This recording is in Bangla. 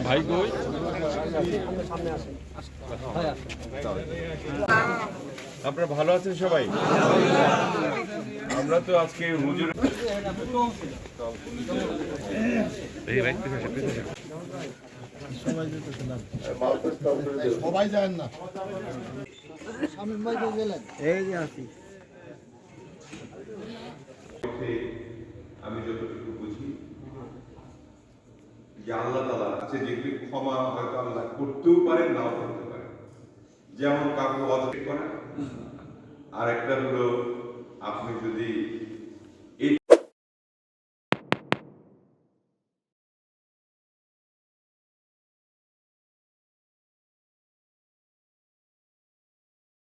ভাই কই আপনারা ভালো আছেন সবাই? আমরা তো আজকে হুজুর সবাই যায় না এই যে আছি আমি যতটুকু বুঝি যে আল্লাহ তাআলা আছে, যেগুলি ক্ষমা হয়তো আল্লাহ করতেও পারেন, নাও করতে পারেন। যেমন কাউকে অযথা করা, আর একটা হলো আপনি যদি